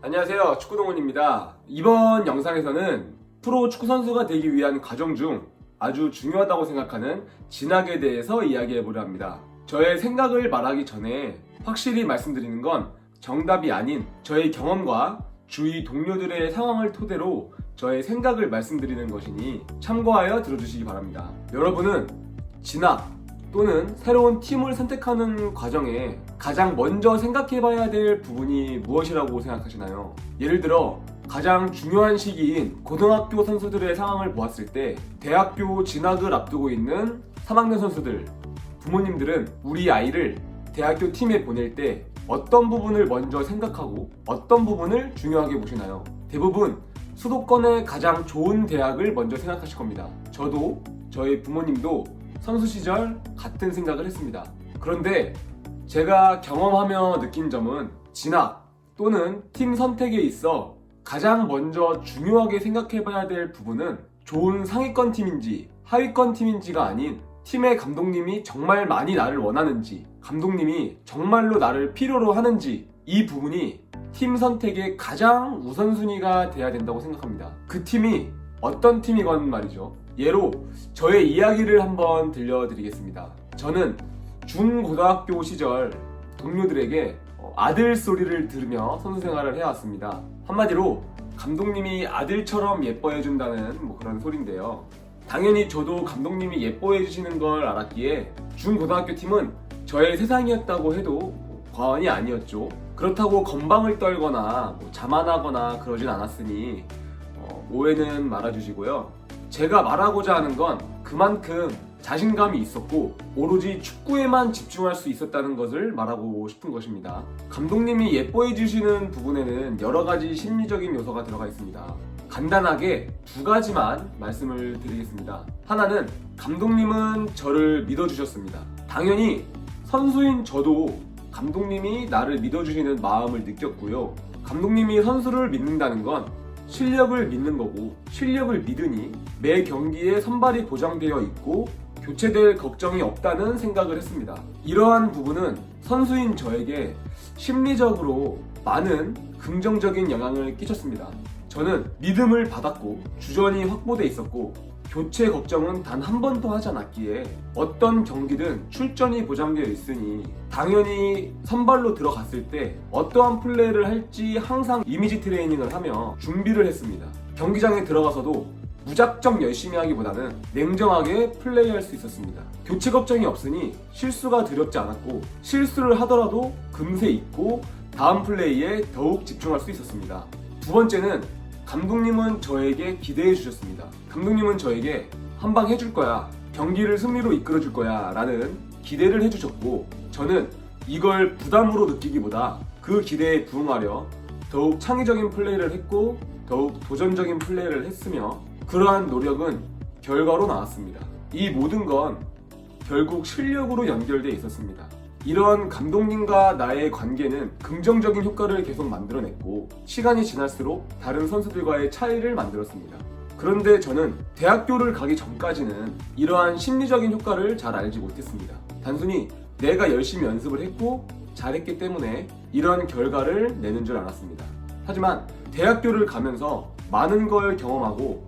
안녕하세요, 축구동훈입니다. 이번 영상에서는 프로 축구 선수가 되기 위한 과정 중 아주 중요하다고 생각하는 진학에 대해서 이야기해보려 합니다. 저의 생각을 말하기 전에 확실히 말씀드리는 건 정답이 아닌 저의 경험과 주위 동료들의 상황을 토대로 저의 생각을 말씀드리는 것이니 참고하여 들어주시기 바랍니다. 여러분은 진학 또는 새로운 팀을 선택하는 과정에 가장 먼저 생각해봐야 될 부분이 무엇이라고 생각하시나요? 예를 들어 가장 중요한 시기인 고등학교 선수들의 상황을 보았을 때 대학교 진학을 앞두고 있는 3학년 선수들, 부모님들은 우리 아이를 대학교 팀에 보낼 때 어떤 부분을 먼저 생각하고 어떤 부분을 중요하게 보시나요? 대부분 수도권의 가장 좋은 대학을 먼저 생각하실 겁니다. 저도 저희 부모님도 선수 시절 같은 생각을 했습니다. 그런데 제가 경험하며 느낀 점은 진학 또는 팀 선택에 있어 가장 먼저 중요하게 생각해봐야 될 부분은 좋은 상위권 팀인지 하위권 팀인지가 아닌 팀의 감독님이 정말 많이 나를 원하는지, 감독님이 정말로 나를 필요로 하는지, 이 부분이 팀 선택의 가장 우선순위가 돼야 된다고 생각합니다. 그 팀이 어떤 팀이건 말이죠. 예로 저의 이야기를 한번 들려드리겠습니다. 저는 중고등학교 시절 동료들에게 아들 소리를 들으며 선수 생활을 해왔습니다. 한마디로 감독님이 아들처럼 예뻐해준다는 그런 소리인데요. 당연히 저도 감독님이 예뻐해주시는 걸 알았기에 중고등학교 팀은 저의 세상이었다고 해도 과언이 아니었죠. 그렇다고 건방을 떨거나 자만하거나 그러진 않았으니 오해는 말아주시고요. 제가 말하고자 하는 건 그만큼 자신감이 있었고 오로지 축구에만 집중할 수 있었다는 것을 말하고 싶은 것입니다. 감독님이 예뻐해 주시는 부분에는 여러 가지 심리적인 요소가 들어가 있습니다. 간단하게 두 가지만 말씀을 드리겠습니다. 하나는 감독님은 저를 믿어주셨습니다. 당연히 선수인 저도 감독님이 나를 믿어주시는 마음을 느꼈고요. 감독님이 선수를 믿는다는 건 실력을 믿는 거고, 실력을 믿으니 매 경기에 선발이 보장되어 있고 교체될 걱정이 없다는 생각을 했습니다. 이러한 부분은 선수인 저에게 심리적으로 많은 긍정적인 영향을 끼쳤습니다. 저는 믿음을 받았고 주전이 확보돼 있었고 교체 걱정은 단 한 번도 하지 않았기에 어떤 경기든 출전이 보장되어 있으니 당연히 선발로 들어갔을 때 어떠한 플레이를 할지 항상 이미지 트레이닝을 하며 준비를 했습니다. 경기장에 들어가서도 무작정 열심히 하기보다는 냉정하게 플레이할 수 있었습니다. 교체 걱정이 없으니 실수가 두렵지 않았고 실수를 하더라도 금세 잊고 다음 플레이에 더욱 집중할 수 있었습니다. 두 번째는 감독님은 저에게 기대해 주셨습니다. 감독님은 저에게 한 방 해줄 거야, 경기를 승리로 이끌어 줄 거야 라는 기대를 해주셨고 저는 이걸 부담으로 느끼기보다 그 기대에 부응하려 더욱 창의적인 플레이를 했고 더욱 도전적인 플레이를 했으며 그러한 노력은 결과로 나왔습니다. 이 모든 건 결국 실력으로 연결되어 있었습니다. 이런 감독님과 나의 관계는 긍정적인 효과를 계속 만들어냈고 시간이 지날수록 다른 선수들과의 차이를 만들었습니다. 그런데 저는 대학교를 가기 전까지는 이러한 심리적인 효과를 잘 알지 못했습니다. 단순히 내가 열심히 연습을 했고 잘했기 때문에 이러한 결과를 내는 줄 알았습니다. 하지만 대학교를 가면서 많은 걸 경험하고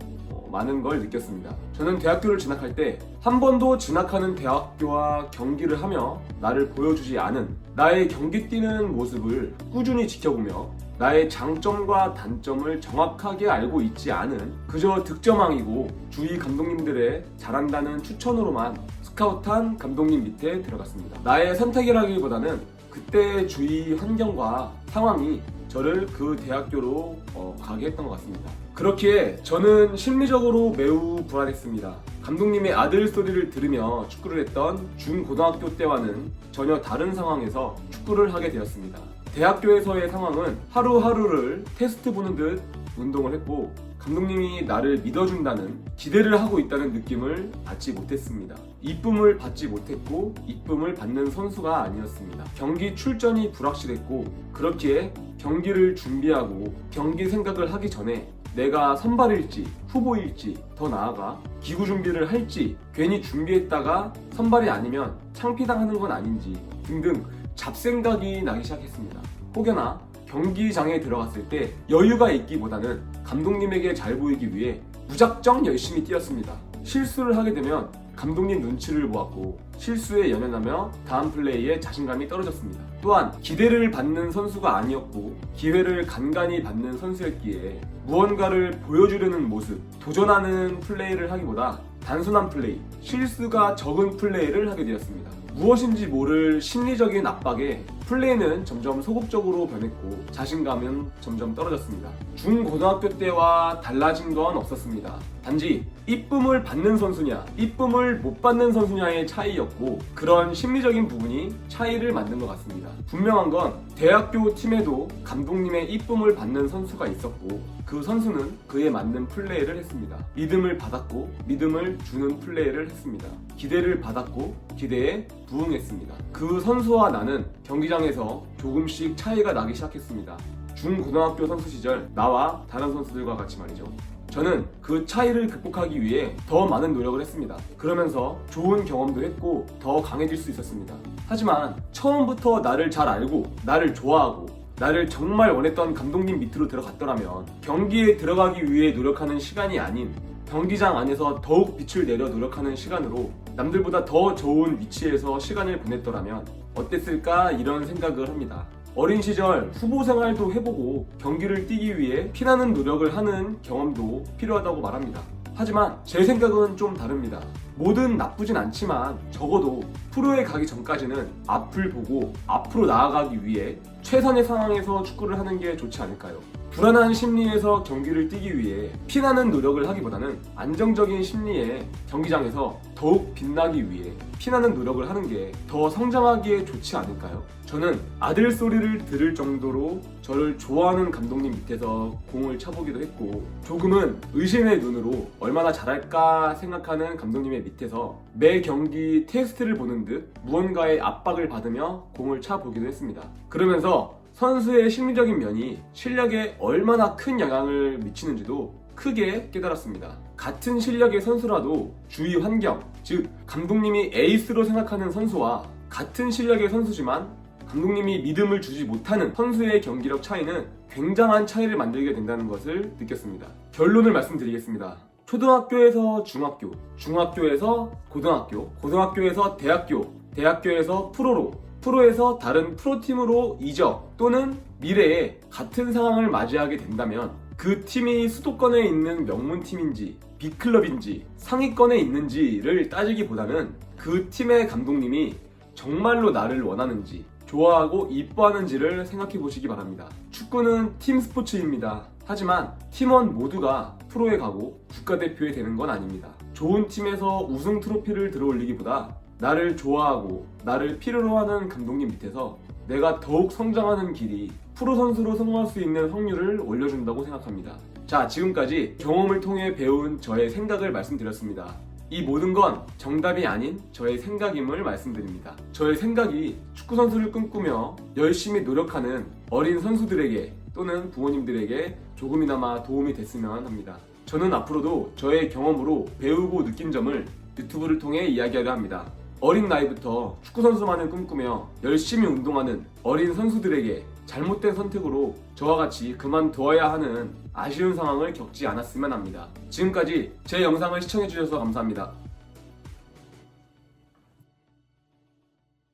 많은 걸 느꼈습니다. 저는 대학교를 진학할 때 한 번도 진학하는 대학교와 경기를 하며 나를 보여주지 않은 나의 경기 뛰는 모습을 꾸준히 지켜보며 나의 장점과 단점을 정확하게 알고 있지 않은 그저 득점왕이고 주위 감독님들의 잘한다는 추천으로만 스카우트한 감독님 밑에 들어갔습니다. 나의 선택이라기보다는 그때 주위 환경과 상황이 저를 그 대학교로 가게 했던 것 같습니다. 그렇기에 저는 심리적으로 매우 불안했습니다. 감독님의 아들 소리를 들으며 축구를 했던 중고등학교 때와는 전혀 다른 상황에서 축구를 하게 되었습니다. 대학교에서의 상황은 하루하루를 테스트 보는 듯 운동을 했고 감독님이 나를 믿어준다는 기대를 하고 있다는 느낌을 받지 못했습니다. 이쁨을 받지 못했고 이쁨을 받는 선수가 아니었습니다. 경기 출전이 불확실했고 그렇기에 경기를 준비하고 경기 생각을 하기 전에 내가 선발일지 후보일지 더 나아가 기구 준비를 할지 괜히 준비했다가 선발이 아니면 창피당하는 건 아닌지 등등 잡생각이 나기 시작했습니다. 혹여나 경기장에 들어갔을 때 여유가 있기보다는 감독님에게 잘 보이기 위해 무작정 열심히 뛰었습니다. 실수를 하게 되면 감독님 눈치를 보았고 실수에 연연하며 다음 플레이에 자신감이 떨어졌습니다. 또한 기대를 받는 선수가 아니었고 기회를 간간히 받는 선수였기에 무언가를 보여주려는 모습, 도전하는 플레이를 하기보다 단순한 플레이, 실수가 적은 플레이를 하게 되었습니다. 무엇인지 모를 심리적인 압박에 플레이는 점점 소극적으로 변했고 자신감은 점점 떨어졌습니다. 중고등학교 때와 달라진 건 없었습니다. 단지 이쁨을 받는 선수냐, 이쁨을 못 받는 선수냐의 차이였고 그런 심리적인 부분이 차이를 만든 것 같습니다. 분명한 건 대학교 팀에도 감독님의 이쁨을 받는 선수가 있었고 그 선수는 그에 맞는 플레이를 했습니다. 믿음을 받았고 믿음을 주는 플레이를 했습니다. 기대를 받았고 기대에 부응했습니다. 그 선수와 나는 경기장에서 조금씩 차이가 나기 시작했습니다. 중고등학교 선수 시절 나와 다른 선수들과 같이 말이죠. 저는 그 차이를 극복하기 위해 더 많은 노력을 했습니다. 그러면서 좋은 경험도 했고 더 강해질 수 있었습니다. 하지만 처음부터 나를 잘 알고 나를 좋아하고 나를 정말 원했던 감독님 밑으로 들어갔더라면 경기에 들어가기 위해 노력하는 시간이 아닌 경기장 안에서 더욱 빛을 내려 노력하는 시간으로 남들보다 더 좋은 위치에서 시간을 보냈더라면 어땠을까 이런 생각을 합니다. 어린 시절 후보 생활도 해보고 경기를 뛰기 위해 피나는 노력을 하는 경험도 필요하다고 말합니다. 하지만 제 생각은 좀 다릅니다. 뭐든 나쁘진 않지만 적어도 프로에 가기 전까지는 앞을 보고 앞으로 나아가기 위해 최선의 상황에서 축구를 하는 게 좋지 않을까요? 불안한 심리에서 경기를 뛰기 위해 피나는 노력을 하기보다는 안정적인 심리에 경기장에서 더욱 빛나기 위해 피나는 노력을 하는 게 더 성장하기에 좋지 않을까요? 저는 아들 소리를 들을 정도로 저를 좋아하는 감독님 밑에서 공을 차보기도 했고 조금은 의심의 눈으로 얼마나 잘할까 생각하는 감독님의 밑에서 매 경기 테스트를 보는 듯 무언가의 압박을 받으며 공을 차보기도 했습니다. 그러면서 선수의 심리적인 면이 실력에 얼마나 큰 영향을 미치는지도 크게 깨달았습니다. 같은 실력의 선수라도 주위 환경, 즉 감독님이 에이스로 생각하는 선수와 같은 실력의 선수지만 감독님이 믿음을 주지 못하는 선수의 경기력 차이는 굉장한 차이를 만들게 된다는 것을 느꼈습니다. 결론을 말씀드리겠습니다. 초등학교에서 중학교, 중학교에서 고등학교, 고등학교에서 대학교, 대학교에서 프로로, 프로에서 다른 프로팀으로 이적 또는 미래에 같은 상황을 맞이하게 된다면 그 팀이 수도권에 있는 명문팀인지 B클럽인지 상위권에 있는지를 따지기보다는 그 팀의 감독님이 정말로 나를 원하는지 좋아하고 이뻐하는지를 생각해 보시기 바랍니다. 축구는 팀 스포츠입니다. 하지만 팀원 모두가 프로에 가고 국가대표에 되는 건 아닙니다. 좋은 팀에서 우승 트로피를 들어올리기보다 나를 좋아하고 나를 필요로 하는 감독님 밑에서 내가 더욱 성장하는 길이 프로 선수로 성공할 수 있는 확률을 올려준다고 생각합니다. 자, 지금까지 경험을 통해 배운 저의 생각을 말씀드렸습니다. 이 모든 건 정답이 아닌 저의 생각임을 말씀드립니다. 저의 생각이 축구선수를 꿈꾸며 열심히 노력하는 어린 선수들에게 또는 부모님들에게 조금이나마 도움이 됐으면 합니다. 저는 앞으로도 저의 경험으로 배우고 느낀 점을 유튜브를 통해 이야기하려 합니다. 어린 나이부터 축구선수만을 꿈꾸며 열심히 운동하는 어린 선수들에게 잘못된 선택으로 저와 같이 그만두어야 하는 아쉬운 상황을 겪지 않았으면 합니다. 지금까지 제 영상을 시청해주셔서 감사합니다.